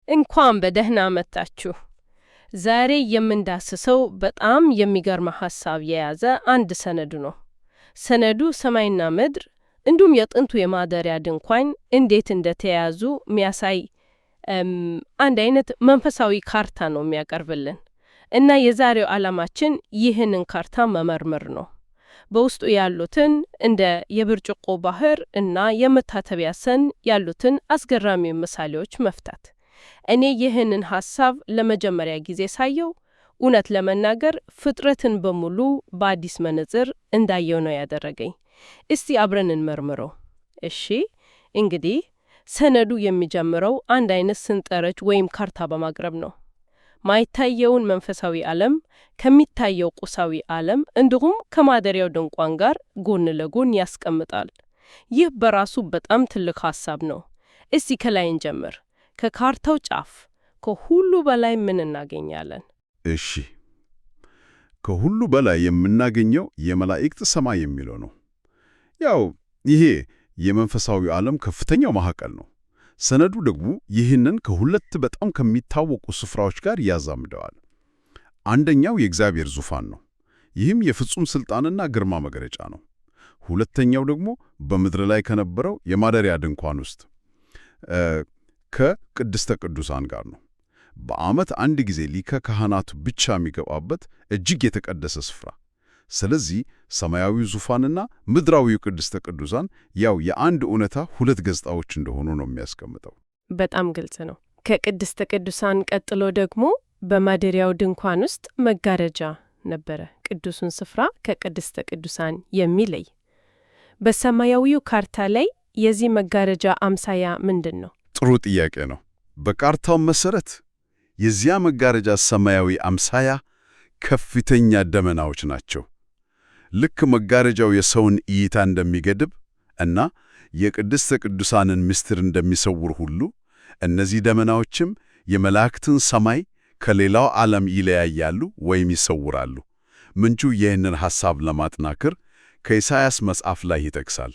እንኳን በደህና መጣችሁ። ዛሬ የምንዳስሰው በጣም የሚገርም ሐሳብ የያዘ አንድ ሰነድ ነው። ሰነዱ ሰማይና ምድር እንዲሁም የጥንቱ የማደሪያ ድንኳን እንዴት እንደተያዙ የሚያሳይ አንድ አይነት መንፈሳዊ ካርታ ነው የሚያቀርብልን እና የዛሬው ዓላማችን ይህንን ካርታ መመርመር ነው። በውስጡ ያሉትን እንደ የብርጭቆ ባህር እና የመታጠቢያ ሰን ያሉትን አስገራሚ ምሳሌዎች መፍታት። እኔ ይህንን ሐሳብ ለመጀመሪያ ጊዜ ሳየው እውነት ለመናገር ፍጥረትን በሙሉ በአዲስ መነጽር እንዳየው ነው ያደረገኝ። እስቲ አብረን እንመርምረው። እሺ፣ እንግዲህ ሰነዱ የሚጀምረው አንድ አይነት ስንጠረዥ ወይም ካርታ በማቅረብ ነው። ማይታየውን መንፈሳዊ ዓለም ከሚታየው ቁሳዊ ዓለም እንዲሁም ከማደሪያው ድንኳን ጋር ጎን ለጎን ያስቀምጣል። ይህ በራሱ በጣም ትልቅ ሐሳብ ነው። እስቲ ከላይ እንጀምር። ከካርታው ጫፍ ከሁሉ በላይ ምን እናገኛለን? እሺ፣ ከሁሉ በላይ የምናገኘው የመላእክት ሰማይ የሚለው ነው። ያው ይሄ የመንፈሳዊ ዓለም ከፍተኛው ማዕከል ነው። ሰነዱ ደግሞ ይህንን ከሁለት በጣም ከሚታወቁ ስፍራዎች ጋር ያዛምደዋል። አንደኛው የእግዚአብሔር ዙፋን ነው። ይህም የፍጹም ሥልጣንና ግርማ መገለጫ ነው። ሁለተኛው ደግሞ በምድር ላይ ከነበረው የማደሪያ ድንኳን ውስጥ ከቅድስተ ቅዱሳን ጋር ነው። በዓመት አንድ ጊዜ ሊቀ ካህናቱ ብቻ የሚገባበት እጅግ የተቀደሰ ስፍራ። ስለዚህ ሰማያዊው ዙፋንና ምድራዊው ቅድስተ ቅዱሳን ያው የአንድ እውነታ ሁለት ገጽታዎች እንደሆኑ ነው የሚያስቀምጠው። በጣም ግልጽ ነው። ከቅድስተ ቅዱሳን ቀጥሎ ደግሞ በማደሪያው ድንኳን ውስጥ መጋረጃ ነበረ፣ ቅዱሱን ስፍራ ከቅድስተ ቅዱሳን የሚለይ። በሰማያዊው ካርታ ላይ የዚህ መጋረጃ አምሳያ ምንድን ነው? ጥሩ ጥያቄ ነው። በካርታው መሰረት የዚያ መጋረጃ ሰማያዊ አምሳያ ከፍተኛ ደመናዎች ናቸው። ልክ መጋረጃው የሰውን እይታ እንደሚገድብ እና የቅድስተ ቅዱሳንን ምስጢር እንደሚሰውር ሁሉ እነዚህ ደመናዎችም የመላእክትን ሰማይ ከሌላው ዓለም ይለያያሉ ወይም ይሰውራሉ። ምንጩ ይህንን ሐሳብ ለማጠናከር ከኢሳይያስ መጽሐፍ ላይ ይጠቅሳል።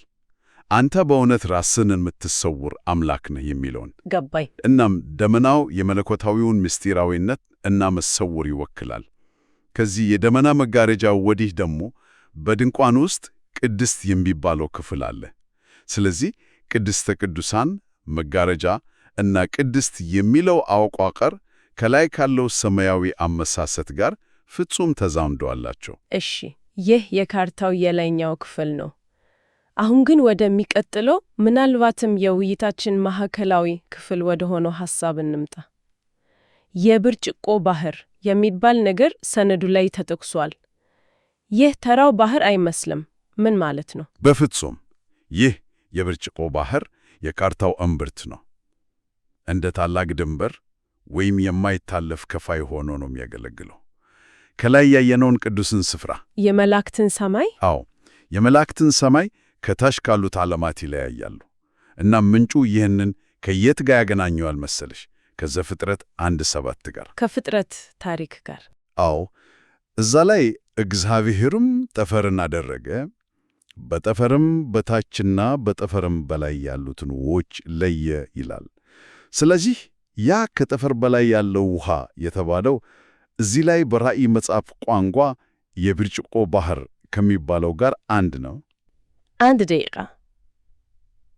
አንተ በእውነት ራስን የምትሰውር አምላክ ነህ የሚለውን ገባኝ። እናም ደመናው የመለኮታዊውን ምስጢራዊነት እና መሰውር ይወክላል። ከዚህ የደመና መጋረጃው ወዲህ ደግሞ በድንኳን ውስጥ ቅድስት የሚባለው ክፍል አለ። ስለዚህ ቅድስተ ቅዱሳን፣ መጋረጃ እና ቅድስት የሚለው አወቃቀር ከላይ ካለው ሰማያዊ አመሳሰት ጋር ፍጹም ተዛምዶ አላቸው። እሺ፣ ይህ የካርታው የላይኛው ክፍል ነው። አሁን ግን ወደሚቀጥለው ምናልባትም የውይይታችን ማዕከላዊ ክፍል ወደ ሆነው ሐሳብ እንምጣ። የብርጭቆ ባህር የሚባል ነገር ሰነዱ ላይ ተጠቅሷል። ይህ ተራው ባህር አይመስልም። ምን ማለት ነው? በፍጹም። ይህ የብርጭቆ ባህር የካርታው እምብርት ነው። እንደ ታላቅ ድንበር ወይም የማይታለፍ ከፋይ ሆኖ ነው የሚያገለግለው። ከላይ ያየነውን ቅዱስን ስፍራ፣ የመላእክትን ሰማይ፣ አዎ የመላእክትን ሰማይ ከታች ካሉት ዓለማት ይለያያሉ። እና ምንጩ ይህንን ከየት ጋር ያገናኘዋል መሰለሽ? ከዘፍጥረት 1:7 ጋር፣ ከፍጥረት ታሪክ ጋር። አዎ እዛ ላይ እግዚአብሔርም ጠፈርን አደረገ፣ በጠፈርም በታችና በጠፈርም በላይ ያሉትን ውኆች ለየ ይላል። ስለዚህ ያ ከጠፈር በላይ ያለው ውሃ የተባለው እዚህ ላይ በራእይ መጽሐፍ ቋንቋ የብርጭቆ ባህር ከሚባለው ጋር አንድ ነው። አንድ ደቂቃ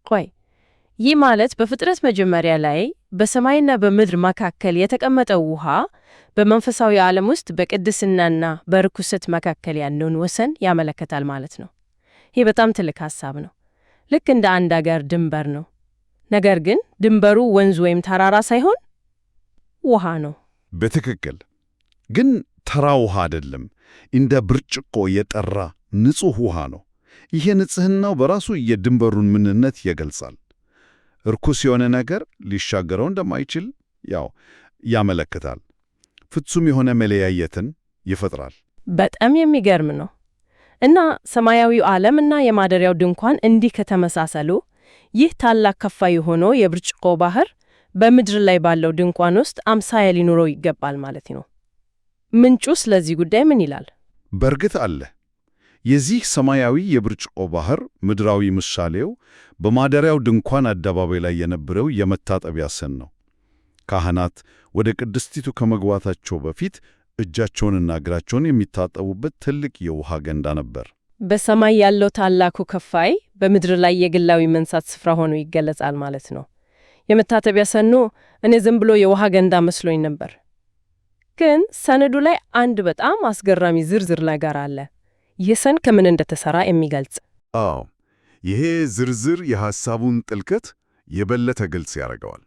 ቆይ። ይህ ማለት በፍጥረት መጀመሪያ ላይ በሰማይና በምድር መካከል የተቀመጠው ውሃ በመንፈሳዊ ዓለም ውስጥ በቅድስናና በርኩሰት መካከል ያለውን ወሰን ያመለክታል ማለት ነው። ይህ በጣም ትልቅ ሐሳብ ነው። ልክ እንደ አንድ አገር ድንበር ነው። ነገር ግን ድንበሩ ወንዝ ወይም ተራራ ሳይሆን ውሃ ነው። በትክክል። ግን ተራ ውሃ አይደለም። እንደ ብርጭቆ የጠራ ንጹሕ ውሃ ነው። ይሄ ንጽሕናው በራሱ የድንበሩን ምንነት ይገልጻል። ርኩስ የሆነ ነገር ሊሻገረው እንደማይችል ያመለክታል። ፍጹም የሆነ መለያየትን ይፈጥራል። በጣም የሚገርም ነው። እና ሰማያዊው ዓለም እና የማደሪያው ድንኳን እንዲህ ከተመሳሰሉ ይህ ታላቅ ከፋይ ሆኖ የብርጭቆ ባህር በምድር ላይ ባለው ድንኳን ውስጥ አምሳያ ሊኖረው ይገባል ማለት ነው። ምንጩ ስለዚህ ጉዳይ ምን ይላል? በእርግጥ አለ። የዚህ ሰማያዊ የብርጭቆ ባህር ምድራዊ ምሳሌው በማደሪያው ድንኳን አደባባይ ላይ የነበረው የመታጠቢያ ሰን ነው። ካህናት ወደ ቅድስቲቱ ከመግባታቸው በፊት እጃቸውንና እግራቸውን የሚታጠቡበት ትልቅ የውሃ ገንዳ ነበር። በሰማይ ያለው ታላቁ ከፋይ በምድር ላይ የግላዊ መንጻት ስፍራ ሆኖ ይገለጻል ማለት ነው። የመታጠቢያ ሰኑ እኔ ዝም ብሎ የውሃ ገንዳ መስሎኝ ነበር። ግን ሰነዱ ላይ አንድ በጣም አስገራሚ ዝርዝር ነገር አለ። ይህ ሰን ከምን እንደተሰራ የሚገልጽ። አዎ፣ ይሄ ዝርዝር የሐሳቡን ጥልቀት የበለጠ ግልጽ ያደርገዋል።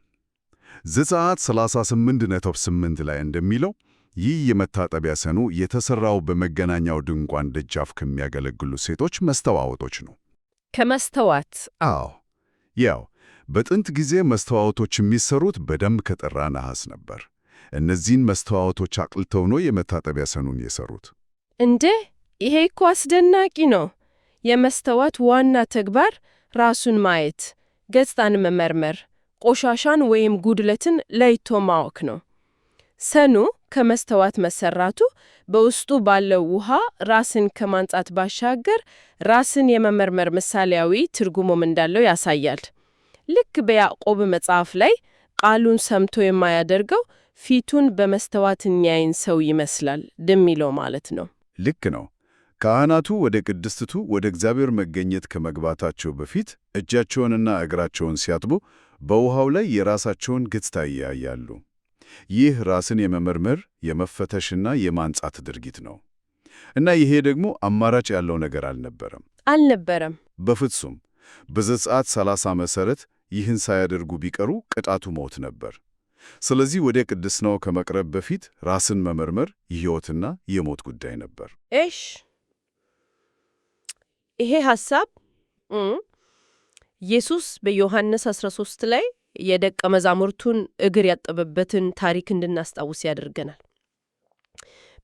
ዘጸአት 38:8 ላይ እንደሚለው ይህ የመታጠቢያ ሰኑ የተሰራው በመገናኛው ድንኳን ደጃፍ ከሚያገለግሉ ሴቶች መስተዋወቶች ነው። ከመስተዋት? አዎ፣ ያው በጥንት ጊዜ መስተዋወቶች የሚሰሩት በደንብ ከጠራ ነሐስ ነበር። እነዚህን መስተዋወቶች አቅልተው ነው የመታጠቢያ ሰኑን የሰሩት። እንዴ! ይሄ እኮ አስደናቂ ነው። የመስተዋት ዋና ተግባር ራሱን ማየት፣ ገጽታን መመርመር፣ ቆሻሻን ወይም ጉድለትን ለይቶ ማወቅ ነው። ሰኑ ከመስተዋት መሰራቱ በውስጡ ባለው ውሃ ራስን ከማንጻት ባሻገር ራስን የመመርመር ምሳሌያዊ ትርጉሙም እንዳለው ያሳያል። ልክ በያዕቆብ መጽሐፍ ላይ ቃሉን ሰምቶ የማያደርገው ፊቱን በመስተዋት የሚያይን ሰው ይመስላል እንደሚለው ማለት ነው። ልክ ነው። ካህናቱ ወደ ቅድስቲቱ ወደ እግዚአብሔር መገኘት ከመግባታቸው በፊት እጃቸውንና እግራቸውን ሲያጥቡ በውሃው ላይ የራሳቸውን ገጽታ ያያሉ። ይህ ራስን የመመርመር የመፈተሽና የማንጻት ድርጊት ነው። እና ይሄ ደግሞ አማራጭ ያለው ነገር አልነበረም። በፍጹም። በዘጸአት 30 መሠረት ይህን ሳያደርጉ ቢቀሩ ቅጣቱ ሞት ነበር። ስለዚህ ወደ ቅድስናው ከመቅረብ በፊት ራስን መመርመር የሕይወትና የሞት ጉዳይ ነበር። ይሄ ሐሳብ ኢየሱስ በዮሐንስ 13 ላይ የደቀ መዛሙርቱን እግር ያጠበበትን ታሪክ እንድናስታውስ ያደርገናል።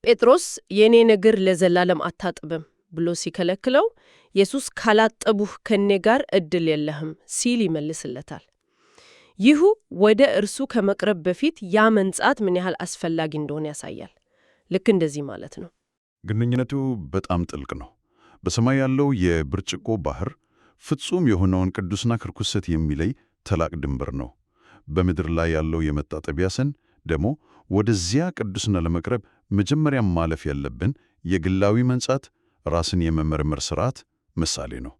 ጴጥሮስ የኔን እግር ለዘላለም አታጥብም ብሎ ሲከለክለው ኢየሱስ ካላጠቡህ ከኔ ጋር ዕድል የለህም ሲል ይመልስለታል። ይህ ወደ እርሱ ከመቅረብ በፊት ያ መንጻት ምን ያህል አስፈላጊ እንደሆነ ያሳያል። ልክ እንደዚህ ማለት ነው። ግንኙነቱ በጣም ጥልቅ ነው። በሰማይ ያለው የብርጭቆ ባህር ፍጹም የሆነውን ቅዱስና ርኩሰት የሚለይ ታላቅ ድንበር ነው። በምድር ላይ ያለው የመታጠቢያ ሰን ደግሞ ወደዚያ ቅዱስና ለመቅረብ መጀመሪያ ማለፍ ያለብን የግላዊ መንጻት፣ ራስን የመመርመር ሥርዓት ምሳሌ ነው።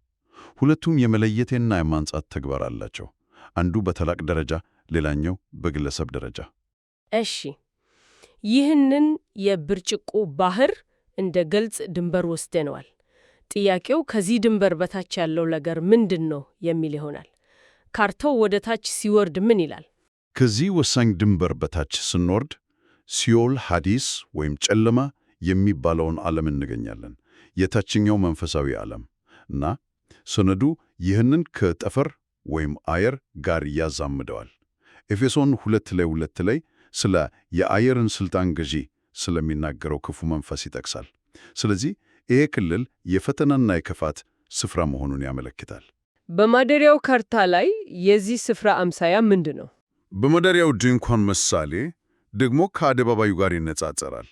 ሁለቱም የመለየትና የማንጻት ተግባር አላቸው። አንዱ በታላቅ ደረጃ፣ ሌላኛው በግለሰብ ደረጃ። እሺ፣ ይህንን የብርጭቆ ባህር እንደ ግልጽ ድንበር ወስደነዋል። ጥያቄው ከዚህ ድንበር በታች ያለው ነገር ምንድን ነው የሚል ይሆናል። ካርታው ወደ ታች ሲወርድ ምን ይላል? ከዚህ ወሳኝ ድንበር በታች ስንወርድ ሲኦል፣ ሐዲስ ወይም ጨለማ የሚባለውን ዓለም እንገኛለን። የታችኛው መንፈሳዊ ዓለም እና ሰነዱ ይህንን ከጠፈር ወይም አየር ጋር ያዛምደዋል። ኤፌሶን 2:2 ላይ ስለ የአየርን ሥልጣን ገዢ ስለሚናገረው ክፉ መንፈስ ይጠቅሳል። ስለዚህ ይሄ ክልል የፈተናና የክፋት ስፍራ መሆኑን ያመለክታል። በማደሪያው ካርታ ላይ የዚህ ስፍራ አምሳያ ምንድን ነው? በማደሪያው ድንኳን ምሳሌ ደግሞ ከአደባባዩ ጋር ይነጻጸራል።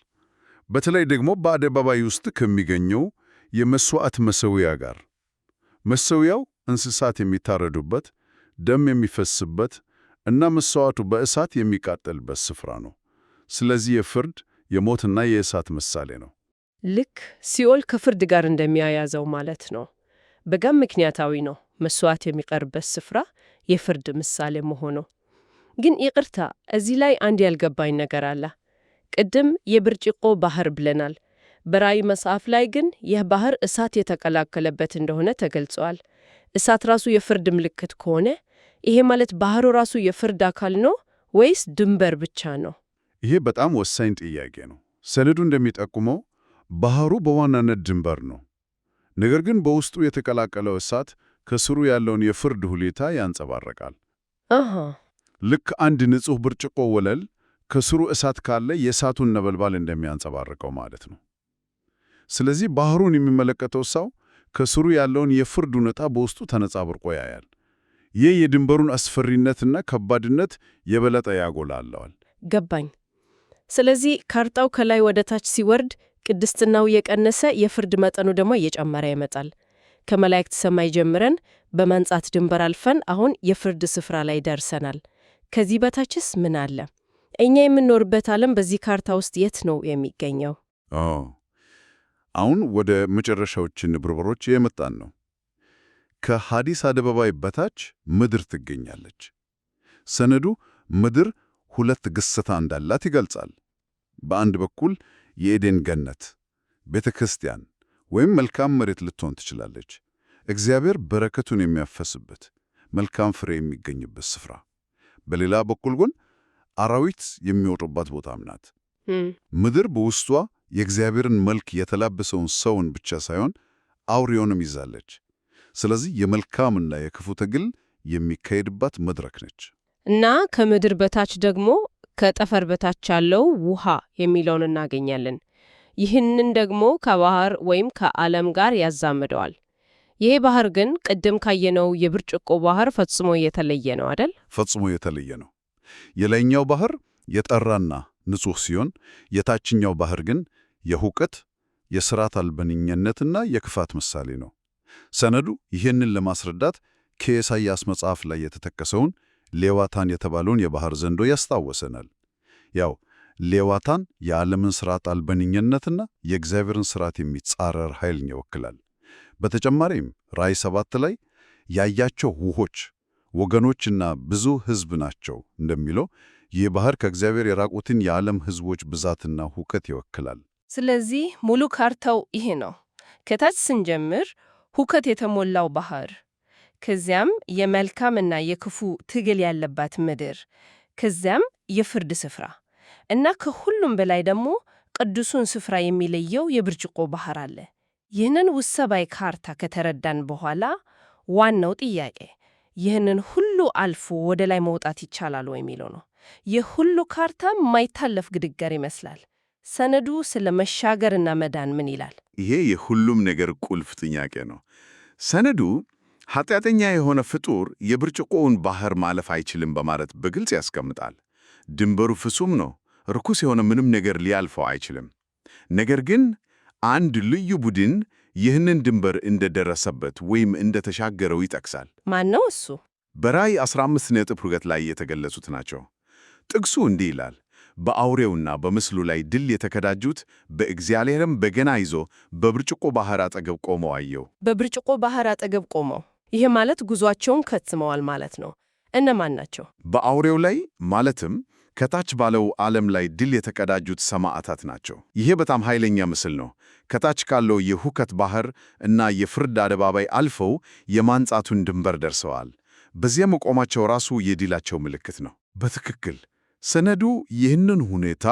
በተለይ ደግሞ በአደባባይ ውስጥ ከሚገኘው የመሥዋዕት መሠዊያ ጋር። መሠዊያው እንስሳት የሚታረዱበት፣ ደም የሚፈስበት እና መሥዋዕቱ በእሳት የሚቃጠልበት ስፍራ ነው። ስለዚህ የፍርድ የሞትና የእሳት ምሳሌ ነው። ልክ ሲኦል ከፍርድ ጋር እንደሚያያዘው ማለት ነው። በጋም ምክንያታዊ ነው። መሥዋዕት የሚቀርበት ስፍራ የፍርድ ምሳሌ መሆኑ። ግን ይቅርታ፣ እዚህ ላይ አንድ ያልገባኝ ነገር አለ። ቅድም የብርጭቆ ባህር ብለናል። በራእይ መጽሐፍ ላይ ግን ይህ ባህር እሳት የተቀላቀለበት እንደሆነ ተገልጿል። እሳት ራሱ የፍርድ ምልክት ከሆነ ይሄ ማለት ባህሩ ራሱ የፍርድ አካል ነው ወይስ ድንበር ብቻ ነው? ይሄ በጣም ወሳኝ ጥያቄ ነው። ሰነዱ እንደሚጠቁመው ባህሩ በዋናነት ድንበር ነው። ነገር ግን በውስጡ የተቀላቀለው እሳት ከስሩ ያለውን የፍርድ ሁኔታ ያንጸባርቃል። ልክ አንድ ንጹሕ ብርጭቆ ወለል ከስሩ እሳት ካለ የእሳቱን ነበልባል እንደሚያንጸባርቀው ማለት ነው። ስለዚህ ባህሩን የሚመለከተው ሰው ከስሩ ያለውን የፍርድ ሁኔታ በውስጡ ተነጻብርቆ ያያል። ይህ የድንበሩን አስፈሪነትና ከባድነት የበለጠ ያጎላልዋል። ገባኝ። ስለዚህ ካርታው ከላይ ወደ ታች ሲወርድ ቅድስትናው የቀነሰ የፍርድ መጠኑ ደግሞ እየጨመረ ይመጣል። ከመላእክት ሰማይ ጀምረን በማንጻት ድንበር አልፈን አሁን የፍርድ ስፍራ ላይ ደርሰናል። ከዚህ በታችስ ምን አለ? እኛ የምንኖርበት ዓለም በዚህ ካርታ ውስጥ የት ነው የሚገኘው? አዎ፣ አሁን ወደ መጨረሻዎች ንብርብሮች የመጣን ነው። ከሐዲስ አደባባይ በታች ምድር ትገኛለች። ሰነዱ ምድር ሁለት ገጽታ እንዳላት ይገልጻል። በአንድ በኩል የኤዴን ገነት ቤተ ክርስቲያን ወይም መልካም መሬት ልትሆን ትችላለች፣ እግዚአብሔር በረከቱን የሚያፈስበት መልካም ፍሬ የሚገኝበት ስፍራ። በሌላ በኩል ግን አራዊት የሚወጡባት ቦታም ናት። ምድር በውስጧ የእግዚአብሔርን መልክ የተላበሰውን ሰውን ብቻ ሳይሆን አውሬውንም ይዛለች። ስለዚህ የመልካምና የክፉ ትግል የሚካሄድባት መድረክ ነች። እና ከምድር በታች ደግሞ ከጠፈር በታች ያለው ውሃ የሚለውን እናገኛለን። ይህንን ደግሞ ከባህር ወይም ከዓለም ጋር ያዛምደዋል። ይሄ ባህር ግን ቅድም ካየነው የብርጭቆ ባህር ፈጽሞ የተለየ ነው አይደል? ፈጽሞ የተለየ ነው። የላይኛው ባህር የጠራና ንጹሕ ሲሆን፣ የታችኛው ባህር ግን የሁከት፣ የሥርዓት አልበኝነትና የክፋት ምሳሌ ነው። ሰነዱ ይህንን ለማስረዳት ከኢሳይያስ መጽሐፍ ላይ የተጠቀሰውን ሌዋታን የተባለውን የባህር ዘንዶ ያስታወሰናል። ያው ሌዋታን የዓለምን ሥርዓት አልበኝነትና የእግዚአብሔርን ሥርዓት የሚጻረር ኃይልን ይወክላል። በተጨማሪም ራእይ 7 ላይ ያያቸው ውሆች ወገኖችና ብዙ ሕዝብ ናቸው እንደሚለው ይህ ባህር ከእግዚአብሔር የራቁትን የዓለም ሕዝቦች ብዛትና ሁከት ይወክላል። ስለዚህ ሙሉ ካርታው ይሄ ነው። ከታች ስንጀምር ሁከት የተሞላው ባህር፣ ከዚያም የመልካምና የክፉ ትግል ያለባት ምድር፣ ከዚያም የፍርድ ስፍራ እና ከሁሉም በላይ ደግሞ ቅዱሱን ስፍራ የሚለየው የብርጭቆ ባህር አለ። ይህንን ውሰባዊ ካርታ ከተረዳን በኋላ ዋናው ጥያቄ ይህንን ሁሉ አልፎ ወደ ላይ መውጣት ይቻላል ወይ የሚለው ነው። ይህ ሁሉ ካርታ የማይታለፍ ግድግር ይመስላል። ሰነዱ ስለ መሻገርና መዳን ምን ይላል? ይሄ የሁሉም ነገር ቁልፍ ጥያቄ ነው። ሰነዱ ኃጢአተኛ የሆነ ፍጡር የብርጭቆውን ባህር ማለፍ አይችልም በማለት በግልጽ ያስቀምጣል። ድንበሩ ፍጹም ነው። ርኩስ የሆነ ምንም ነገር ሊያልፈው አይችልም። ነገር ግን አንድ ልዩ ቡድን ይህንን ድንበር እንደደረሰበት ወይም እንደተሻገረው ይጠቅሳል። ማን ነው እሱ? በራእይ 15:2 ላይ የተገለጹት ናቸው። ጥቅሱ እንዲህ ይላል፣ በአውሬውና በምስሉ ላይ ድል የተቀዳጁት በእግዚአብሔርም በገና ይዞ በብርጭቆ ባህር አጠገብ ቆመው አየሁ። በብርጭቆ ባህር አጠገብ ቆመው፣ ይሄ ማለት ጉዟቸውን ከትመዋል ማለት ነው። እነማን ናቸው? በአውሬው ላይ ማለትም ከታች ባለው ዓለም ላይ ድል የተቀዳጁት ሰማዕታት ናቸው። ይሄ በጣም ኃይለኛ ምስል ነው። ከታች ካለው የሁከት ባህር እና የፍርድ አደባባይ አልፈው የማንጻቱን ድንበር ደርሰዋል። በዚያ መቆማቸው ራሱ የድላቸው ምልክት ነው። በትክክል ሰነዱ ይህንን ሁኔታ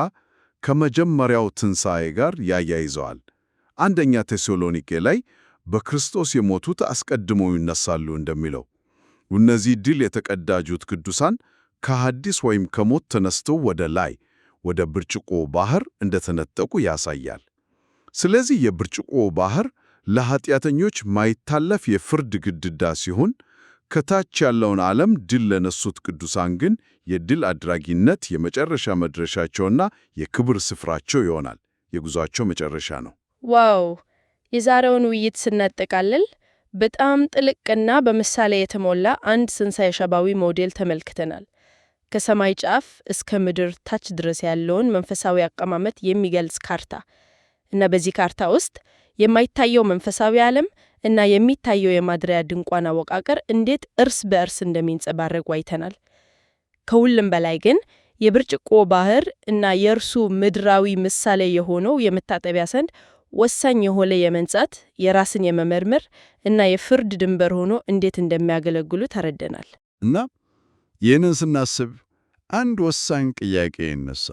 ከመጀመሪያው ትንሣኤ ጋር ያያይዘዋል። አንደኛ ቴሰሎኒቄ ላይ በክርስቶስ የሞቱት አስቀድመው ይነሳሉ እንደሚለው እነዚህ ድል የተቀዳጁት ቅዱሳን ከሐዲስ ወይም ከሞት ተነስተው ወደ ላይ ወደ ብርጭቆ ባህር እንደተነጠቁ ያሳያል። ስለዚህ የብርጭቆ ባህር ለኃጢአተኞች ማይታለፍ የፍርድ ግድግዳ ሲሆን፣ ከታች ያለውን ዓለም ድል ለነሱት ቅዱሳን ግን የድል አድራጊነት የመጨረሻ መድረሻቸውና የክብር ስፍራቸው ይሆናል። የጉዟቸው መጨረሻ ነው። ዋው! የዛሬውን ውይይት ስናጠቃልል በጣም ጥልቅና በምሳሌ የተሞላ አንድ ጽንሰ የሸባዊ ሞዴል ተመልክተናል። ከሰማይ ጫፍ እስከ ምድር ታች ድረስ ያለውን መንፈሳዊ አቀማመጥ የሚገልጽ ካርታ እና በዚህ ካርታ ውስጥ የማይታየው መንፈሳዊ ዓለም እና የሚታየው የማድሪያ ድንኳን አወቃቀር እንዴት እርስ በእርስ እንደሚንጸባረቁ አይተናል። ከሁሉም በላይ ግን የብርጭቆ ባህር እና የእርሱ ምድራዊ ምሳሌ የሆነው የመታጠቢያ ሰንድ ወሳኝ የሆነ የመንጻት፣ የራስን የመመርመር እና የፍርድ ድንበር ሆኖ እንዴት እንደሚያገለግሉ ተረድተናል። እና ይህንን ስናስብ አንድ ወሳኝ ጥያቄ ይነሳ።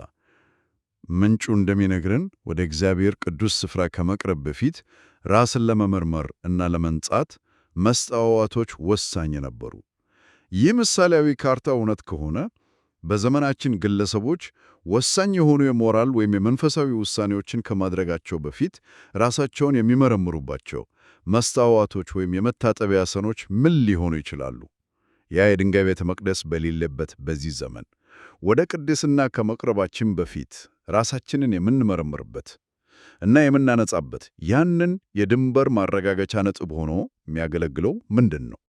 ምንጩ እንደሚነግረን ወደ እግዚአብሔር ቅዱስ ስፍራ ከመቅረብ በፊት ራስን ለመመርመር እና ለመንጻት መስታወቶች ወሳኝ ነበሩ። ይህ ምሳሌያዊ ካርታ እውነት ከሆነ በዘመናችን ግለሰቦች ወሳኝ የሆኑ የሞራል ወይም የመንፈሳዊ ውሳኔዎችን ከማድረጋቸው በፊት ራሳቸውን የሚመረምሩባቸው መስታወቶች ወይም የመታጠቢያ ሰኖች ምን ሊሆኑ ይችላሉ? ያ የድንጋይ ቤተ መቅደስ በሌለበት በዚህ ዘመን ወደ ቅድስና ከመቅረባችን በፊት ራሳችንን የምንመረምርበት እና የምናነጻበት ያንን የድንበር ማረጋገጫ ነጥብ ሆኖ የሚያገለግለው ምንድን ነው?